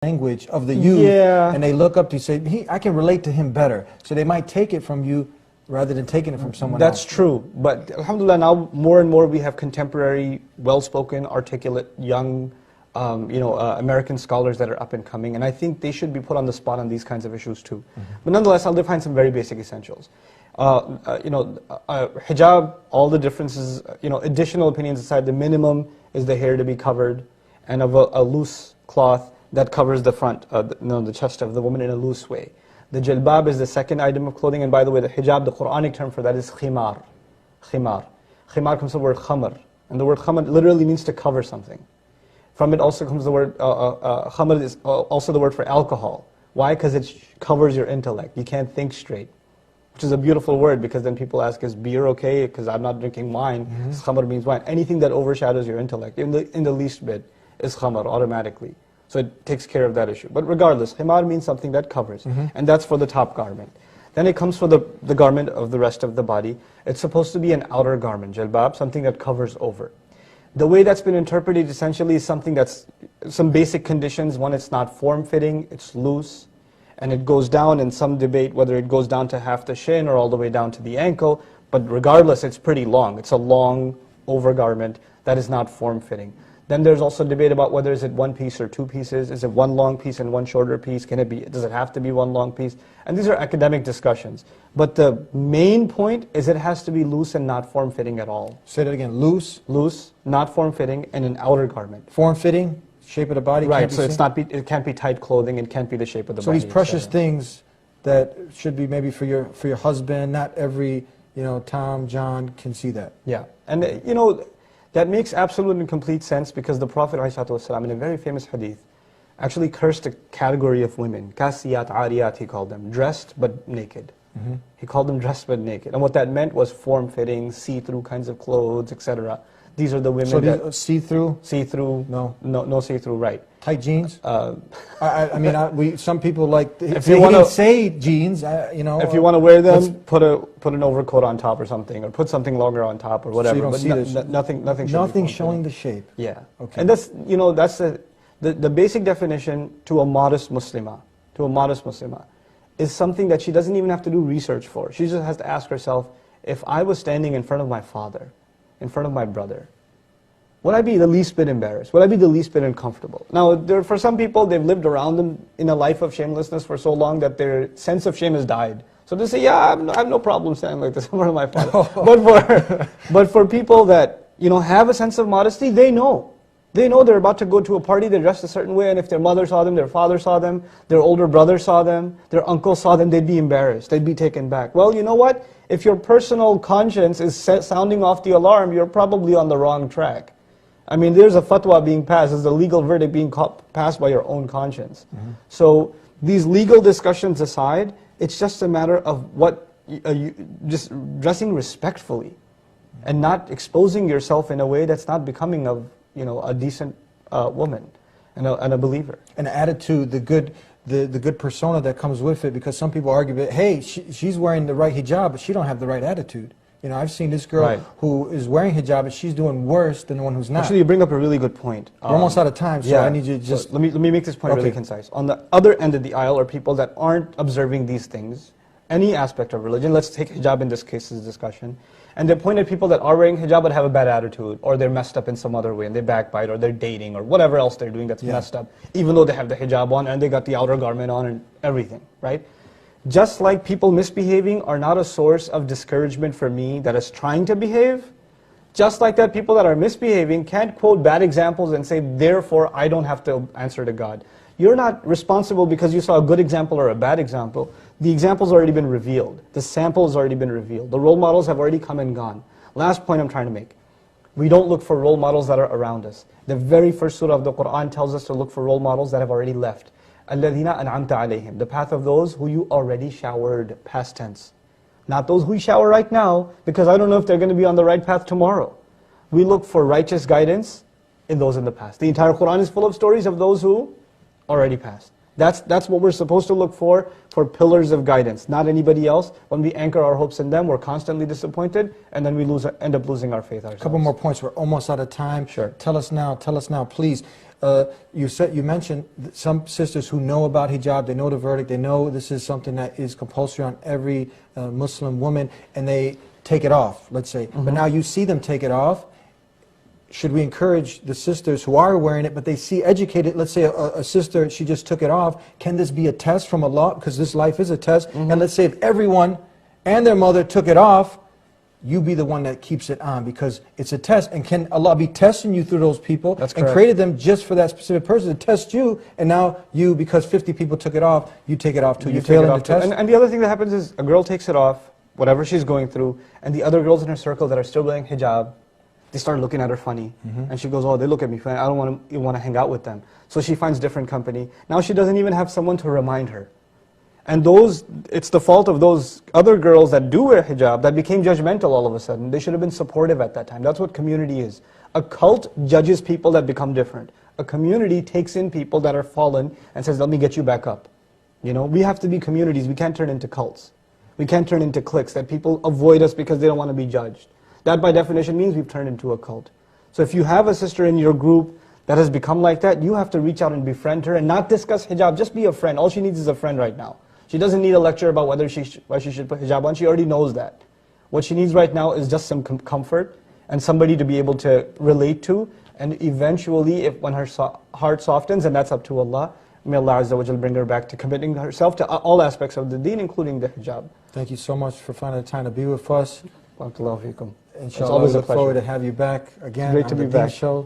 language of the youth, and they look up to you, say, I can relate to him better. So they might take it from you rather than taking it from someone else. That's true. But alhamdulillah, now more and more we have contemporary, well-spoken, articulate, young, American scholars that are up and coming. And I think they should be put on the spot on these kinds of issues too. But nonetheless, I'll define some very basic essentials. Hijab, all the differences, additional opinions aside, the minimum is the hair to be covered, and of a loose cloth that covers the front, the chest of the woman in a loose way. The jilbab is the second item of clothing, and by the way, the hijab, the Quranic term for that is khimar. Khimar. Khimar comes from the word khamr, and the word khamr literally means to cover something. From it also comes the word, khamr is also the word for alcohol. Why? Because it covers your intellect. You can't think straight. Which is a beautiful word, because then people ask, is beer okay? Because I'm not drinking wine. Khamr means wine. Anything that overshadows your intellect, in the least bit, is khamr automatically. So it takes care of that issue. But regardless, khimar means something that covers. And that's for the top garment. Then it comes for the garment of the rest of the body. It's supposed to be an outer garment, jilbab, something that covers over. The way that's been interpreted essentially is something that's some basic conditions. One, it's not form-fitting, it's loose. And it goes down, in some debate whether it goes down to half the shin or all the way down to the ankle. But regardless, it's pretty long. It's a long overgarment that is not form-fitting. Then there's also debate about whether is it one piece or two pieces. Is it one long piece and one shorter piece? Does it have to be one long piece? And these are academic discussions. But the main point is it has to be loose and not form-fitting at all. Say that again, loose? Loose, not form-fitting, and an outer garment. Form-fitting? Shape of the body? Right, so it can't be tight clothing, it can't be the shape of the body. So these precious things that should be maybe for your husband, not every, Tom, John can see that. Yeah, and that makes absolute and complete sense, because the Prophet ﷺ, in a very famous hadith, actually cursed a category of women. Kasiyat, ariyat, he called them, dressed but naked. He called them dressed but naked. And what that meant was form-fitting, see-through kinds of clothes, etc. These are the women that see-through? See-through. No see-through, right. Tight jeans? Some people like, if you want to say jeans, if you want to wear them, put an overcoat on top or something, or put something longer on top or whatever. So you don't see nothing showing the shape. Yeah. Okay. And that's, that's the basic definition to a modest Muslimah, is something that she doesn't even have to do research for. She just has to ask herself, if I was standing in front of my father, in front of my brother, would I be the least bit embarrassed? Would I be the least bit uncomfortable? Now, for some people, they've lived around them in a life of shamelessness for so long that their sense of shame has died. So they say, yeah, I have no problem standing like this in front of my father. But for people that have a sense of modesty, they know. They know they're about to go to a party, they're dressed a certain way, and if their mother saw them, their father saw them, their older brother saw them, their uncle saw them, they'd be embarrassed, they'd be taken back. Well, you know what? If your personal conscience is sounding off the alarm, you're probably on the wrong track. I mean, there's a fatwa being passed, there's a legal verdict being passed by your own conscience. So these legal discussions aside, it's just a matter of just dressing respectfully and not exposing yourself in a way that's not becoming of a decent woman and a believer. An attitude, the good persona that comes with it, because some people argue that, hey, she's wearing the right hijab, but she don't have the right attitude. I've seen this girl who is wearing hijab, and she's doing worse than the one who's not. Actually, you bring up a really good point. We're almost out of time, so I need you to just... So let me make this point really concise. On the other end of the aisle are people that aren't observing these things, any aspect of religion. Let's take hijab in this case as a discussion. And they point at people that are wearing hijab but have a bad attitude, or they're messed up in some other way, and they backbite, or they're dating, or whatever else they're doing that's messed up, even though they have the hijab on, and they got the outer garment on, and everything, right? Just like people misbehaving are not a source of discouragement for me that is trying to behave, just like that people that are misbehaving can't quote bad examples and say, therefore I don't have to answer to God. You're not responsible because you saw a good example or a bad example. The example's already been revealed. The sample has already been revealed. The role models have already come and gone. Last point I'm trying to make. We don't look for role models that are around us. The very first surah of the Qur'an tells us to look for role models that have already left. الَّذِينَ أَنْعَمْتَ عَلَيْهِمْ. The path of those who you already showered, past tense. Not those who we shower right now, because I don't know if they're going to be on the right path tomorrow. We look for righteous guidance in those in the past. The entire Qur'an is full of stories of those who already passed. That's what we're supposed to look for pillars of guidance, not anybody else. When we anchor our hopes in them, we're constantly disappointed, and then we end up losing our faith ourselves. A couple more points. We're almost out of time. Sure. Tell us now, please. you mentioned some sisters who know about hijab, they know the verdict, they know this is something that is compulsory on every Muslim woman, and they take it off, let's say. But now you see them take it off. Should we encourage the sisters who are wearing it, but they see educated, let's say a sister, she just took it off, can this be a test from Allah? Because this life is a test. And let's say if everyone and their mother took it off, you be the one that keeps it on, because it's a test. And can Allah be testing you through those people? That's and correct. created them just for that specific person to test you, and now you, because 50 people took it off, you take it off too. You fail in the test? And the other thing that happens is a girl takes it off, whatever she's going through, and the other girls in her circle that are still wearing hijab, they start looking at her funny. And she goes, oh, they look at me funny, I don't want to hang out with them. So she finds different company. Now she doesn't even have someone to remind her. And it's the fault of those other girls that do wear hijab that became judgmental all of a sudden. They should have been supportive at that time. That's what community is. A cult judges people that become different. A community takes in people that are fallen and says, let me get you back up. You know, we have to be communities. We can't turn into cults. We can't turn into cliques that people avoid us because they don't want to be judged. That by definition means we've turned into a cult. So if you have a sister in your group that has become like that, you have to reach out and befriend her and not discuss hijab. Just be a friend. All she needs is a friend right now. She doesn't need a lecture about why she should put hijab on. She already knows that. What she needs right now is just some comfort and somebody to be able to relate to. And eventually, when her heart softens, and that's up to Allah, may Allah Azza wa Jal bring her back to committing herself to all aspects of the deen, including the hijab. Thank you so much for finding the time to be with us. Barakallahu feekum. Inshallah, we look forward to have you back again Great on to the be Deen back. Show.